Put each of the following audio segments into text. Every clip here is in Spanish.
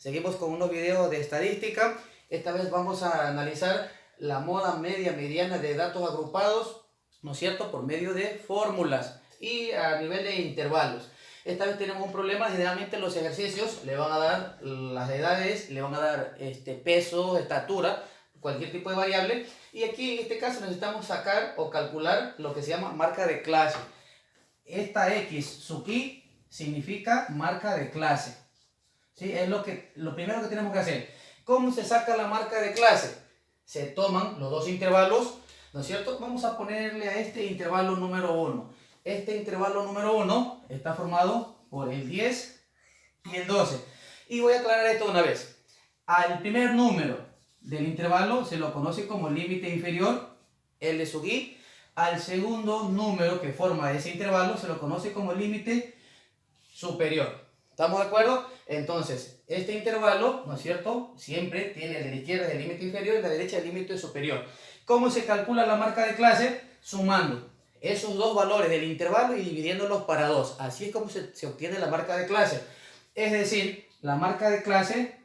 Seguimos con unos videos de estadística. Esta vez vamos a analizar la moda media mediana de datos agrupados, ¿no es cierto?, por medio de fórmulas y a nivel de intervalos. Esta vez tenemos un problema. Generalmente los ejercicios le van a dar las edades, le van a dar peso, estatura, cualquier tipo de variable. Y aquí en este caso necesitamos sacar o calcular lo que se llama marca de clase. Esta X sub I significa marca de clase. ¿Sí? Es lo primero que tenemos que hacer. ¿Cómo se saca la marca de clase? Se toman los dos intervalos, ¿no es cierto? Vamos a ponerle a este intervalo número 1. Este intervalo número 1 está formado por el 10 y el 12. Y voy a aclarar esto una vez. Al primer número del intervalo se lo conoce como límite inferior, L sub I. Al segundo número que forma ese intervalo se lo conoce como límite superior. ¿Estamos de acuerdo? Entonces, este intervalo, ¿no es cierto?, siempre tiene el de la izquierda el límite inferior y la derecha el límite superior. ¿Cómo se calcula la marca de clase? Sumando esos dos valores del intervalo y dividiéndolos para 2. Así es como se obtiene la marca de clase. Es decir, la marca de clase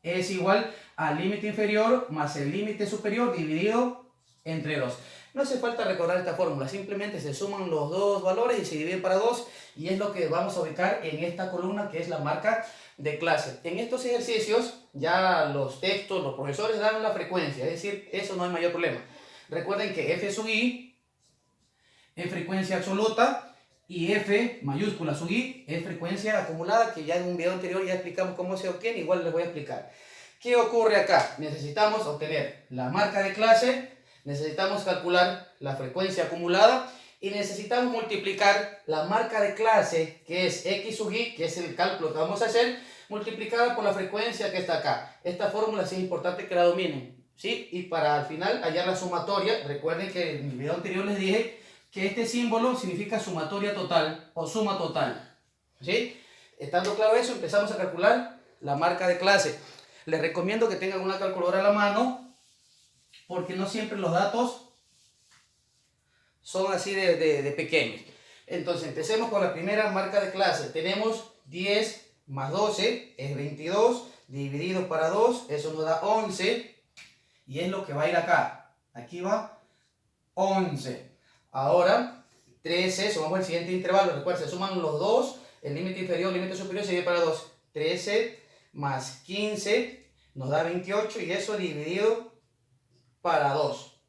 es igual al límite inferior más el límite superior dividido entre 2. No hace falta recordar esta fórmula, simplemente se suman los dos valores y se dividen para 2 y es lo que vamos a ubicar en esta columna que es la marca de clase. En estos ejercicios ya los textos, los profesores dan la frecuencia, es decir, eso no hay mayor problema. Recuerden que F sub I es frecuencia absoluta y F mayúscula sub I es frecuencia acumulada, que ya en un video anterior ya explicamos cómo se obtiene, igual les voy a explicar. ¿Qué ocurre acá? Necesitamos obtener la marca de clase, necesitamos calcular la frecuencia acumulada y necesitamos multiplicar la marca de clase, que es X sub I, que es el cálculo que vamos a hacer, multiplicada por la frecuencia que está acá. Esta fórmula sí es importante que la dominen, ¿sí? Y para al final hallar la sumatoria, recuerden que en el video anterior les dije que este símbolo significa sumatoria total o suma total, ¿sí? Estando claro eso, empezamos a calcular la marca de clase. Les recomiendo que tengan una calculadora a la mano, porque no siempre los datos son así de pequeños. Entonces empecemos con la primera marca de clase. Tenemos 10 más 12 es 22, dividido para 2, eso nos da 11. Y es lo que va a ir acá. Aquí va 11. Ahora 13, sumamos el siguiente intervalo. Recuerden, se suman los dos, el límite inferior, el límite superior se divide para 2. 13 más 15 nos da 28 y eso dividido para 2.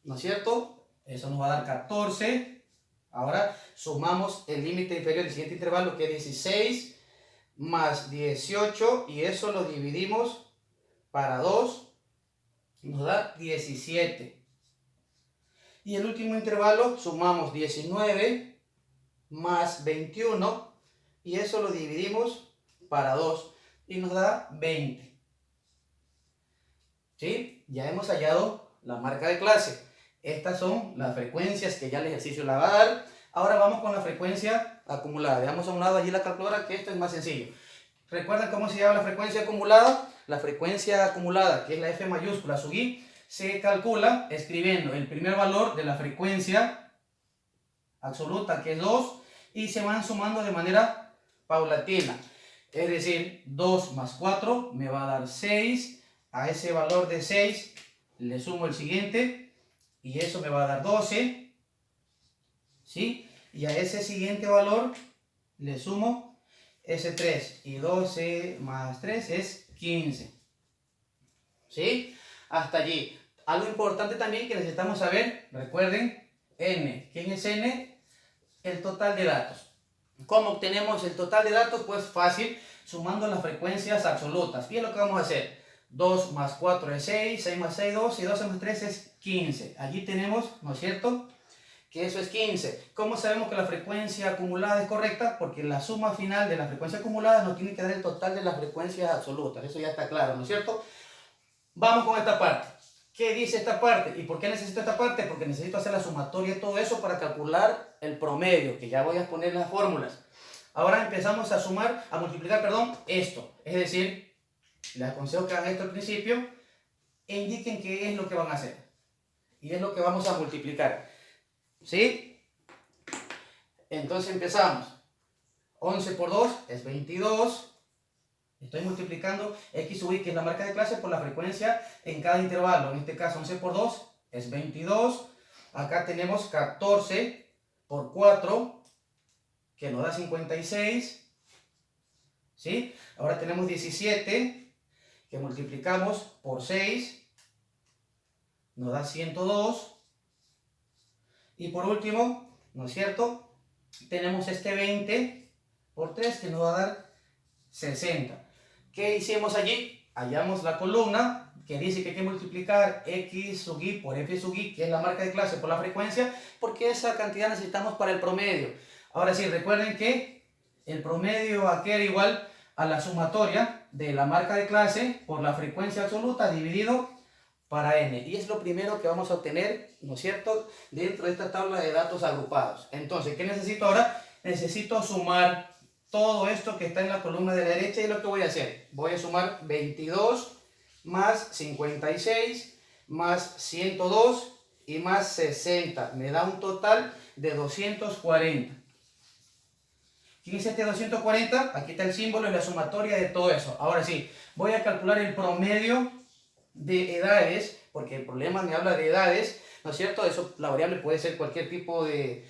¿No es cierto? Eso nos va a dar 14. Ahora sumamos el límite inferior del siguiente intervalo, que es 16 más 18 y eso lo dividimos para 2. Nos da 17. Y el último intervalo sumamos 19 más 21 y eso lo dividimos para 2 y nos da 20. ¿Sí? Ya hemos hallado la marca de clase. Estas son las frecuencias que ya el ejercicio la va a dar. Ahora vamos con la frecuencia acumulada. Dejamos a un lado allí la calculadora, que esto es más sencillo. ¿Recuerdan cómo se llama la frecuencia acumulada? La frecuencia acumulada, que es la F mayúscula sub I, se calcula escribiendo el primer valor de la frecuencia absoluta, que es 2, y se van sumando de manera paulatina. Es decir, 2 más 4 me va a dar 6. A ese valor de 6 le sumo el siguiente y eso me va a dar 12. ¿Sí? Y a ese siguiente valor le sumo ese 3 y 12 más 3 es 15. ¿Sí? Hasta allí. Algo importante también que necesitamos saber, recuerden, N. ¿Quién es N? El total de datos. ¿Cómo obtenemos el total de datos? Pues fácil, sumando las frecuencias absolutas. Bien, lo que vamos a hacer. 2 más 4 es 6, 6 más 6 12 y 12 más 3 es 15. Allí tenemos, ¿no es cierto?, que eso es 15. ¿Cómo sabemos que la frecuencia acumulada es correcta? Porque la suma final de la frecuencia acumulada nos tiene que dar el total de las frecuencias absolutas. Eso ya está claro, ¿no es cierto? Vamos con esta parte. ¿Qué dice esta parte? ¿Y por qué necesito esta parte? Porque necesito hacer la sumatoria de todo eso para calcular el promedio, que ya voy a poner las fórmulas. Ahora empezamos a sumar, a multiplicar, perdón, esto. Es decir, les aconsejo que hagan esto al principio e indiquen qué es lo que van a hacer. Y es lo que vamos a multiplicar. ¿Sí? Entonces empezamos. 11 por 2 es 22. Estoy multiplicando x sub i, que es la marca de clase, por la frecuencia en cada intervalo. En este caso 11 por 2 es 22. Acá tenemos 14 por 4, que nos da 56. ¿Sí? Ahora tenemos 17, que multiplicamos por 6, nos da 102. Y por último, ¿no es cierto?, tenemos este 20 por 3, que nos va a dar 60. ¿Qué hicimos allí? Hallamos la columna que dice que hay que multiplicar x sub i por f sub i, que es la marca de clase, por la frecuencia, porque esa cantidad necesitamos para el promedio. Ahora sí, recuerden que el promedio va a quedar igual a la sumatoria de la marca de clase por la frecuencia absoluta dividido para n. Y es lo primero que vamos a obtener, ¿no es cierto?, dentro de esta tabla de datos agrupados. Entonces, ¿qué necesito ahora? Necesito sumar todo esto que está en la columna de la derecha, y es lo que voy a hacer. Voy a sumar 22 más 56 más 102 y más 60. Me da un total de 240. ¿Quién es este 240? Aquí está el símbolo y la sumatoria de todo eso. Ahora sí, voy a calcular el promedio de edades, porque el problema me habla de edades, ¿no es cierto? Eso, la variable puede ser cualquier tipo de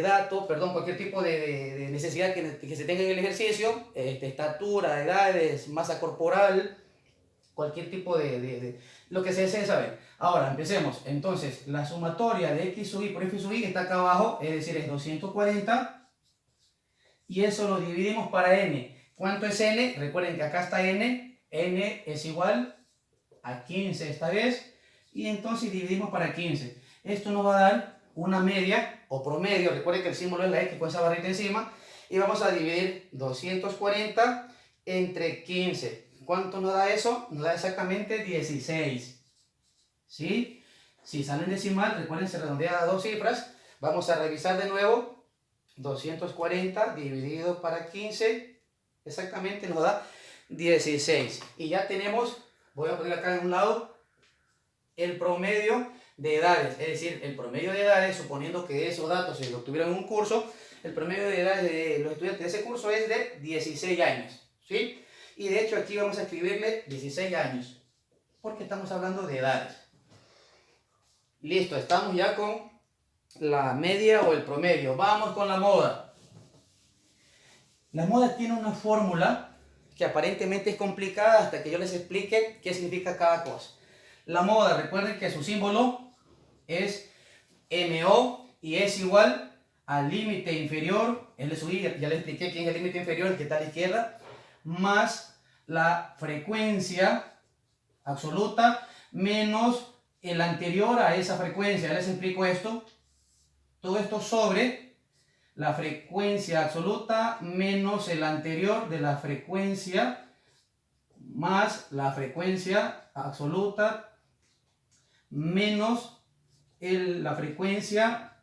dato, perdón, cualquier tipo de necesidad que se tenga en el ejercicio, estatura, edades, masa corporal, cualquier tipo de lo que se desee saber. Ahora, empecemos. Entonces, la sumatoria de x sub i por f sub i está acá abajo, es decir, es 240, y eso lo dividimos para n. ¿Cuánto es n? Recuerden que acá está n es igual a 15 esta vez, y entonces dividimos para 15. Esto nos va a dar una media o promedio. Recuerden que el símbolo es la x con esa barrita encima, y vamos a dividir 240 entre 15. ¿Cuánto nos da eso? Nos da exactamente 16. ¿Sí? Si sale en decimal, recuerden, se redondea a dos cifras. Vamos a revisar de nuevo. 240 dividido para 15, exactamente nos da 16. Y ya tenemos, voy a poner acá en un lado, el promedio de edades. Es decir, el promedio de edades, suponiendo que esos datos se lo obtuvieron en un curso, el promedio de edades de los estudiantes de ese curso es de 16 años. ¿Sí? Y de hecho aquí vamos a escribirle 16 años, porque estamos hablando de edades. Listo, estamos ya con la media o el promedio. Vamos con la moda. La moda tiene una fórmula que aparentemente es complicada hasta que yo les explique qué significa cada cosa. La moda, recuerden que su símbolo es MO y es igual al límite inferior, L sub i, ya les expliqué quién es el límite inferior, el que está a la izquierda, más la frecuencia absoluta menos el anterior a esa frecuencia. Ya les explico esto. Todo esto sobre la frecuencia absoluta menos el anterior de la frecuencia más la frecuencia absoluta menos la frecuencia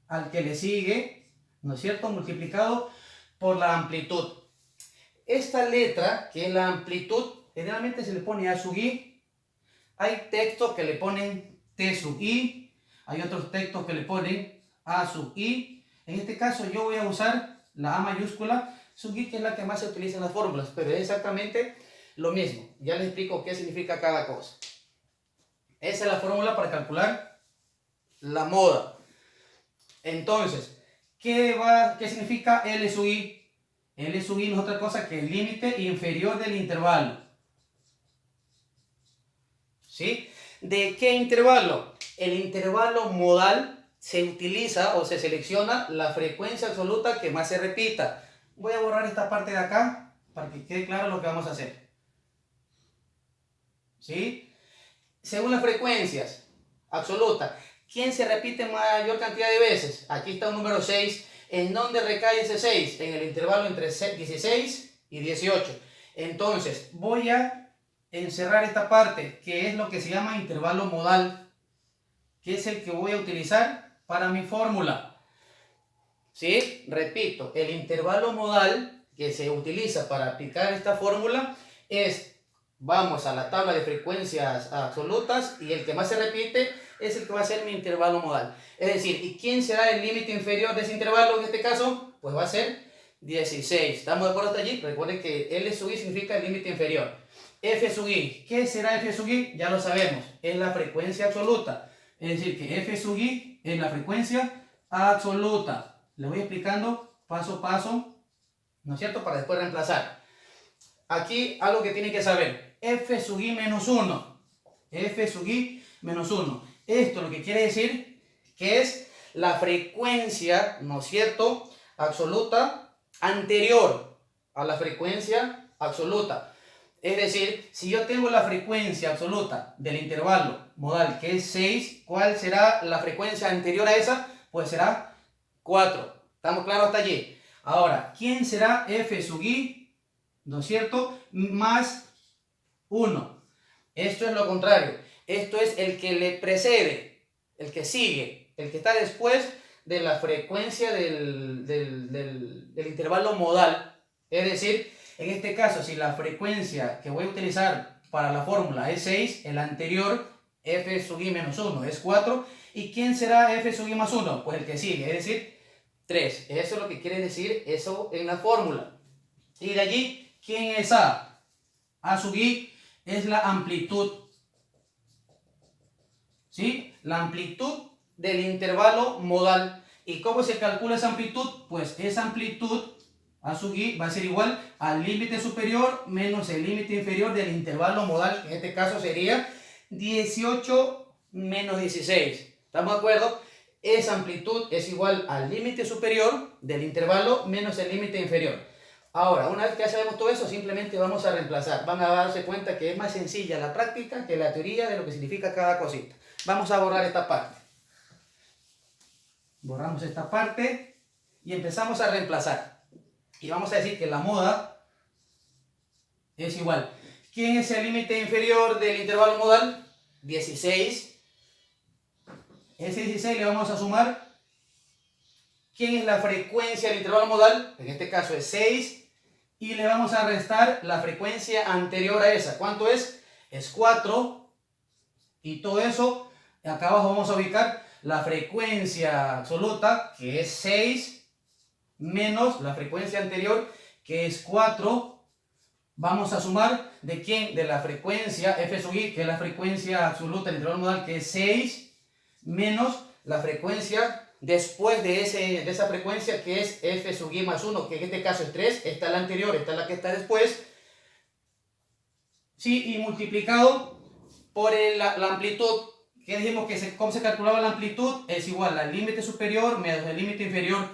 al que le sigue, ¿no es cierto?, multiplicado por la amplitud. Esta letra, que es la amplitud, generalmente se le pone A sub i. Hay textos que le ponen T sub i. Hay otros textos que le ponen A sub i. En este caso yo voy a usar la A mayúscula sub i, que es la que más se utiliza en las fórmulas, pero es exactamente lo mismo. Ya les explico qué significa cada cosa. Esa es la fórmula para calcular la moda. Entonces, ¿qué significa L sub i? L sub i no es otra cosa que el límite inferior del intervalo. ¿Sí? ¿De qué intervalo? El intervalo modal se utiliza o se selecciona la frecuencia absoluta que más se repita. Voy a borrar esta parte de acá para que quede claro lo que vamos a hacer. ¿Sí? Según las frecuencias absolutas, ¿quién se repite mayor cantidad de veces? Aquí está un número 6. ¿En dónde recae ese 6? En el intervalo entre 16 y 18. Entonces, voy a encerrar esta parte, que es lo que se llama intervalo modal, que es el que voy a utilizar para mi fórmula. ¿Sí? Repito, el intervalo modal que se utiliza para aplicar esta fórmula es, vamos a la tabla de frecuencias absolutas, y el que más se repite es el que va a ser mi intervalo modal. Es decir, ¿y quién será el límite inferior de ese intervalo en este caso? Pues va a ser 16. ¿Estamos de acuerdo hasta allí? Recuerden que L sub i significa el límite inferior. F sub i. ¿Qué será F sub i? Ya lo sabemos. Es la frecuencia absoluta. Es decir, que F sub i es la frecuencia absoluta. Le voy explicando paso a paso, ¿no es cierto? Para después reemplazar. Aquí algo que tienen que saber. F sub i menos 1. F sub i menos 1. Esto lo que quiere decir que es la frecuencia, ¿no es cierto?, absoluta anterior a la frecuencia absoluta. Es decir, si yo tengo la frecuencia absoluta del intervalo modal que es 6, ¿cuál será la frecuencia anterior a esa? Pues será 4. ¿Estamos claros hasta allí? Ahora, ¿quién será F sub i, ¿no es cierto?, más 1? Esto es lo contrario. Esto es el que le precede, el que sigue, el que está después de la frecuencia del intervalo modal. Es decir, en este caso, si la frecuencia que voy a utilizar para la fórmula es 6, el anterior, F sub i menos 1, es 4. ¿Y quién será F sub i más 1? Pues el que sigue, es decir, 3. Eso es lo que quiere decir eso en la fórmula. Y de allí, ¿quién es A? A sub i es la amplitud. ¿Sí? La amplitud del intervalo modal. ¿Y cómo se calcula esa amplitud? Pues esa amplitud, A sub i, va a ser igual al límite superior menos el límite inferior del intervalo modal, que en este caso sería 18 menos 16. ¿Estamos de acuerdo? Esa amplitud es igual al límite superior del intervalo menos el límite inferior. Ahora, una vez que ya sabemos todo eso, simplemente vamos a reemplazar. Van a darse cuenta que es más sencilla la práctica que la teoría de lo que significa cada cosita. Vamos a borrar esta parte. Borramos esta parte y empezamos a reemplazar. Y vamos a decir que la moda es igual. ¿Quién es el límite inferior del intervalo modal? 16. Ese 16 le vamos a sumar. ¿Quién es la frecuencia del intervalo modal? En este caso es 6. Y le vamos a restar la frecuencia anterior a esa. ¿Cuánto es? Es 4. Y todo eso, acá abajo vamos a ubicar la frecuencia absoluta, que es 6, menos la frecuencia anterior, que es 4. Vamos a sumar, ¿de quién? De la frecuencia F sub i, que es la frecuencia absoluta del intervalo modal, que es 6, menos la frecuencia después de esa frecuencia, que es F sub i más 1, que en este caso es 3. Esta es la anterior, esta es la que está después. Sí, y multiplicado por la amplitud. ¿Qué dijimos? ¿Cómo se calculaba la amplitud? Es igual al límite superior menos el límite inferior.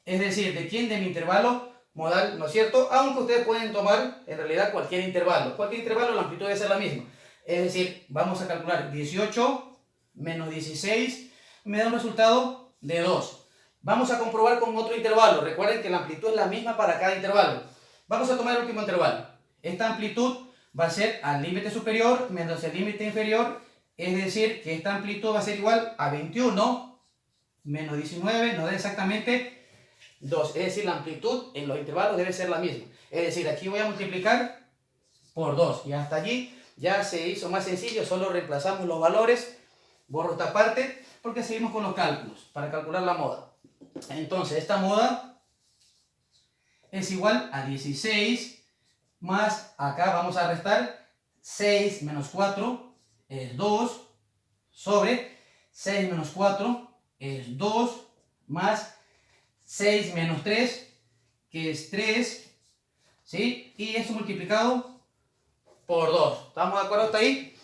Es decir, ¿de quién? De mi intervalo modal, ¿no es cierto? Aunque ustedes pueden tomar en realidad cualquier intervalo. Cualquier intervalo, la amplitud debe ser la misma. Es decir, vamos a calcular 18 menos 16, me da un resultado de 2. Vamos a comprobar con otro intervalo. Recuerden que la amplitud es la misma para cada intervalo. Vamos a tomar el último intervalo. Esta amplitud va a ser al límite superior menos el límite inferior. Es decir, que esta amplitud va a ser igual a 21 menos 19, nos da exactamente 2. Es decir, la amplitud en los intervalos debe ser la misma. Es decir, aquí voy a multiplicar por 2. Y hasta allí ya se hizo más sencillo. Solo reemplazamos los valores. Borro esta parte porque seguimos con los cálculos para calcular la moda. Entonces, esta moda es igual a 16 más, acá vamos a restar 6 menos 4. Es 2 sobre 6 menos 4 es 2 más 6 menos 3, que es 3, ¿sí? Y esto multiplicado por 2. ¿Estamos de acuerdo hasta ahí?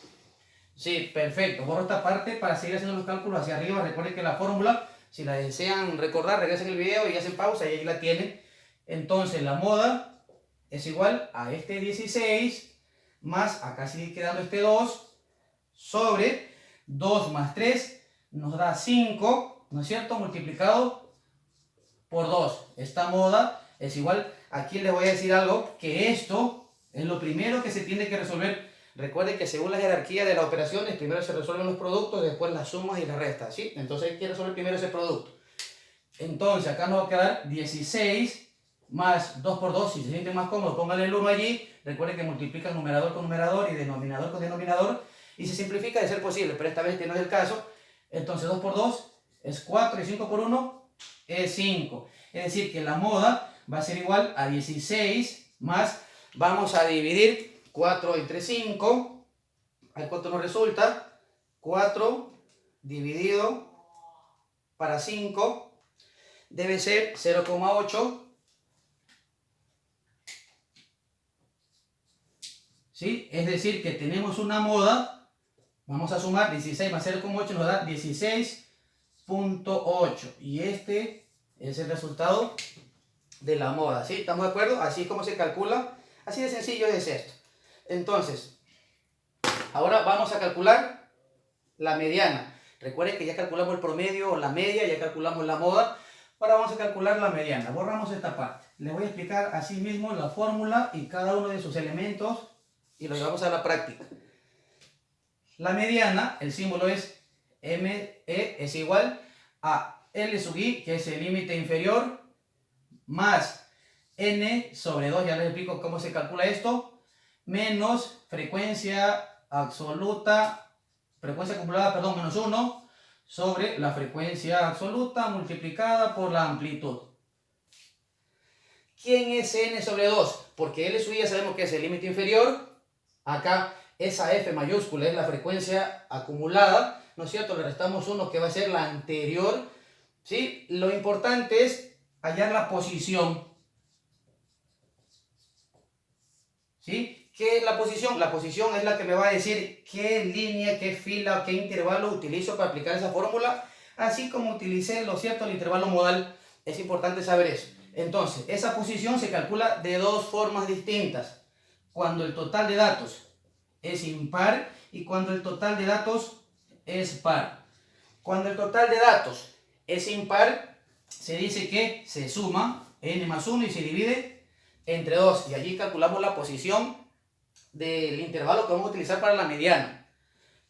Sí, perfecto. Borro esta parte para seguir haciendo los cálculos hacia arriba. Recuerden que la fórmula, si la desean recordar, regresen el video y hacen pausa y ahí la tienen. Entonces la moda es igual a este 16 más, acá sigue quedando este 2, sobre 2 más 3 nos da 5, ¿no es cierto? Multiplicado por 2. Esta moda es igual. Aquí les voy a decir algo, que esto es lo primero que se tiene que resolver. Recuerden que según la jerarquía de las operaciones, primero se resuelven los productos, después las sumas y las restas, ¿sí? Entonces hay que resolver primero ese producto. Entonces acá nos va a quedar 16 más 2 por 2. Si se sienten más cómodos, pónganle el 1 allí. Recuerden que multiplican numerador con numerador y denominador con denominador. Y se simplifica de ser posible, pero esta vez este no es el caso. Entonces 2 por 2 es 4 y 5 por 1 es 5. Es decir, que la moda va a ser igual a 16 más, vamos a dividir 4 entre 5, ¿a cuánto nos resulta? 4 dividido para 5 debe ser 0,8. ¿Sí? Es decir, que tenemos una moda, vamos a sumar 16 más 0,8 nos da 16,8. Y este es el resultado de la moda. ¿Sí? ¿Estamos de acuerdo? Así es como se calcula. Así de sencillo es esto. Entonces, ahora vamos a calcular la mediana. Recuerden que ya calculamos el promedio o la media, ya calculamos la moda. Ahora vamos a calcular la mediana. Borramos esta parte. Les voy a explicar así mismo la fórmula y cada uno de sus elementos y lo llevamos a la práctica. La mediana, el símbolo es ME, es igual a L sub I, que es el límite inferior, más N sobre 2, ya les explico cómo se calcula esto, menos frecuencia absoluta, frecuencia acumulada, perdón, menos 1, sobre la frecuencia absoluta multiplicada por la amplitud. ¿Quién es N sobre 2? Porque L sub I ya sabemos que es el límite inferior. Acá esa F mayúscula es la frecuencia acumulada, ¿no es cierto? Le restamos 1 que va a ser la anterior, ¿sí? Lo importante es hallar la posición, ¿sí? ¿Qué es la posición? La posición es la que me va a decir qué línea, qué fila, qué intervalo utilizo para aplicar esa fórmula, así como utilicé, lo cierto, el intervalo modal. Es importante saber eso. Entonces, esa posición se calcula de dos formas distintas. Cuando el total de datos es impar y cuando el total de datos es par. Cuando el total de datos es impar, se dice que se suma n más 1 y se divide entre 2. Y allí calculamos la posición del intervalo que vamos a utilizar para la mediana.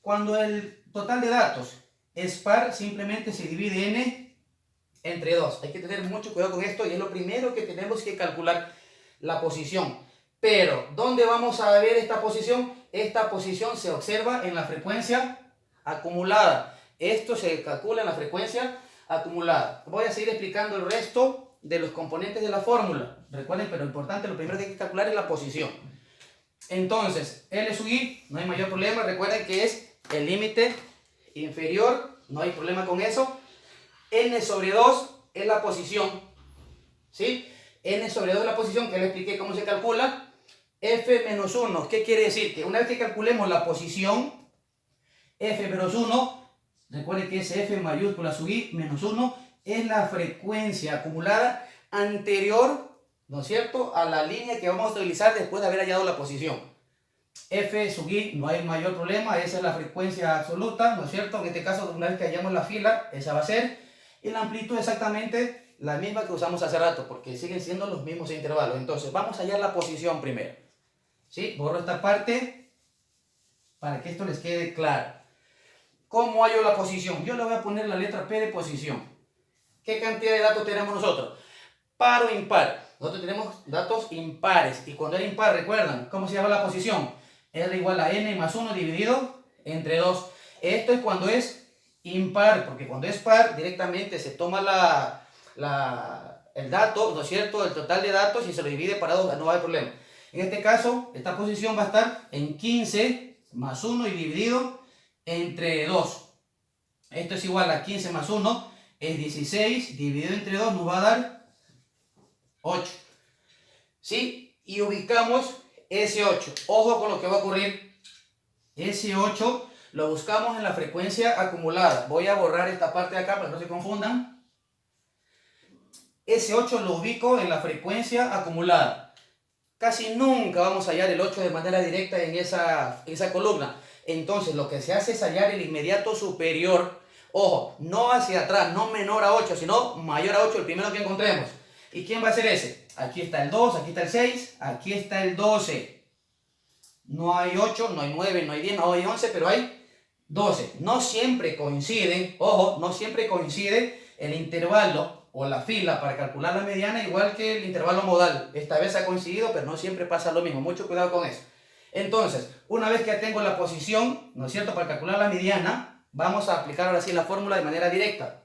Cuando el total de datos es par, simplemente se divide n entre 2. Hay que tener mucho cuidado con esto y es lo primero que tenemos que calcular, la posición. Pero, ¿dónde vamos a ver esta posición? Esta posición se observa en la frecuencia acumulada. Esto se calcula en la frecuencia acumulada. Voy a seguir explicando el resto de los componentes de la fórmula. Recuerden, pero lo importante, lo primero que hay que calcular es la posición. Entonces, L sub I, no hay mayor problema. Recuerden que es el límite inferior, no hay problema con eso. N sobre 2 es la posición, ¿sí? N sobre 2 es la posición, que les expliqué cómo se calcula. F menos 1, ¿qué quiere decir? Que una vez que calculemos la posición, F menos 1, recuerden que es F mayúscula sub I menos 1, es la frecuencia acumulada anterior, ¿no es cierto?, a la línea que vamos a utilizar después de haber hallado la posición. F sub I, no hay mayor problema, esa es la frecuencia absoluta, ¿no es cierto? En este caso, una vez que hallamos la fila, esa va a ser. Y la amplitud exactamente la misma que usamos hace rato, porque siguen siendo los mismos intervalos. Entonces, vamos a hallar la posición primero. ¿Sí? Borro esta parte para que esto les quede claro. ¿Cómo hallo la posición? Yo le voy a poner la letra P de posición. ¿Qué cantidad de datos tenemos nosotros? ¿Par o impar? Nosotros tenemos datos impares. Y cuando era impar, ¿recuerdan cómo se llama la posición? R igual a n más 1 dividido entre 2. Esto es cuando es impar, porque cuando es par, directamente se toma el dato, ¿no es cierto?, el total de datos y se lo divide para 2, no hay problema. En este caso, esta posición va a estar en 15 más 1 y dividido entre 2. Esto es igual a 15 más 1, es 16, dividido entre 2 nos va a dar 8. ¿Sí? Y ubicamos ese 8. Ojo con lo que va a ocurrir. Ese 8 lo buscamos en la frecuencia acumulada. Voy a borrar esta parte de acá para que no se confundan. Ese 8 lo ubico en la frecuencia acumulada. Casi nunca vamos a hallar el 8 de manera directa en esa columna. Entonces lo que se hace es hallar el inmediato superior. Ojo, no hacia atrás, no menor a 8, sino mayor a 8, el primero que encontremos. ¿Y quién va a ser ese? Aquí está el 2, aquí está el 6, aquí está el 12. No hay 8, no hay 9, no hay 10, no hay 11, pero hay 12. No siempre coinciden, ojo, no siempre coincide el intervalo o la fila para calcular la mediana igual que el intervalo modal. Esta vez ha coincidido, pero no siempre pasa lo mismo. Mucho cuidado con eso. Entonces, una vez que ya tengo la posición, ¿no es cierto?, para calcular la mediana, vamos a aplicar ahora sí la fórmula de manera directa.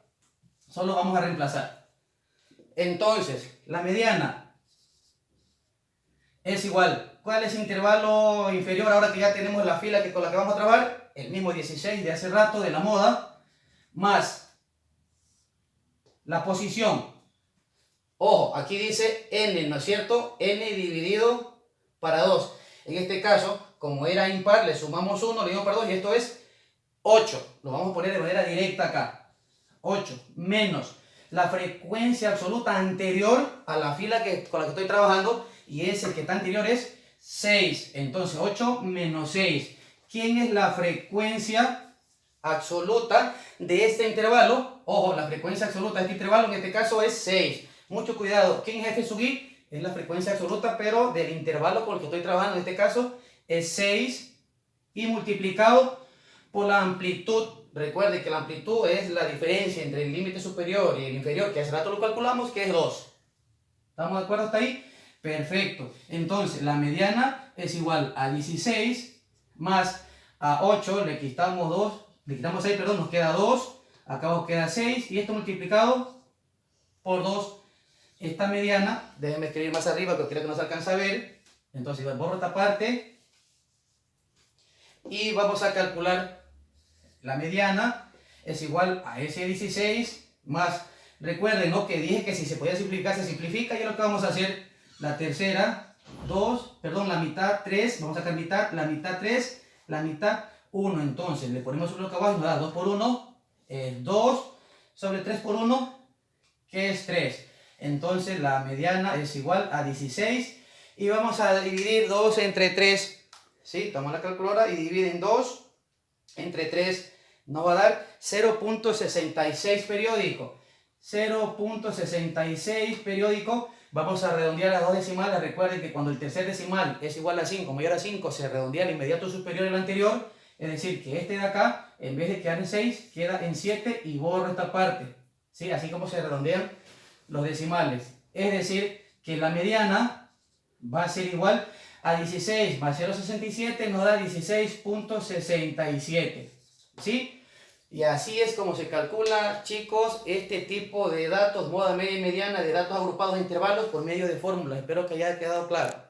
Solo vamos a reemplazar. Entonces, la mediana es igual. ¿Cuál es el intervalo inferior ahora que ya tenemos la fila con la que vamos a trabajar? El mismo 16 de hace rato de la moda, más la posición. Ojo, aquí dice n, ¿no es cierto? N dividido para 2. En este caso, como era impar, le sumamos 1, le dimos para 2 y esto es 8. Lo vamos a poner de manera directa acá. 8 menos la frecuencia absoluta anterior a la fila con la que estoy trabajando, y ese que está anterior es 6. Entonces 8 menos 6. ¿Quién es la frecuencia absoluta de este intervalo? Ojo, la frecuencia absoluta de este intervalo en este caso es 6. Mucho cuidado. ¿Quién es f sub i? Es la frecuencia absoluta, pero del intervalo por el que estoy trabajando, en este caso es 6 y multiplicado por la amplitud. Recuerde que la amplitud es la diferencia entre el límite superior y el inferior, que hace rato lo calculamos, que es 2. ¿Estamos de acuerdo hasta ahí? Perfecto. Entonces, la mediana es igual a 16 más a 8, le quitamos 2, le quitamos 6, perdón, nos queda 2, acá nos queda 6, y esto multiplicado por 2. Esta mediana, déjenme escribir más arriba, que creo que no se alcanza a ver. Entonces, borro esta parte y vamos a calcular la mediana. Es igual a ese 16 más, recuerden, ¿no?, que dije que si se podía simplificar, se simplifica. Y lo que vamos a hacer, la tercera, 2, perdón, la mitad, 3, vamos a sacar mitad, la mitad 3, la mitad 1. Entonces, le ponemos un bloque abajo y nos da 2 por 1, es 2 sobre 3 por 1, que es 3. Entonces la mediana es igual a 16 y vamos a dividir 2 entre 3. ¿Sí? Toma la calculadora y dividen 2 entre 3. Nos va a dar 0.66 periódico. 0.66 periódico. Vamos a redondear las dos decimales. Recuerden que cuando el tercer decimal es igual a 5, mayor a 5, se redondea al inmediato superior al anterior. Es decir, que este de acá, en vez de quedar en 6, queda en 7 y borro esta parte. ¿Sí? Así como se redondean los decimales. Es decir, que la mediana va a ser igual a 16 más 0.67, nos da 16.67. ¿Sí? Y así es como se calcula, chicos, este tipo de datos, moda media y mediana, de datos agrupados de intervalos por medio de fórmulas. Espero que haya quedado claro.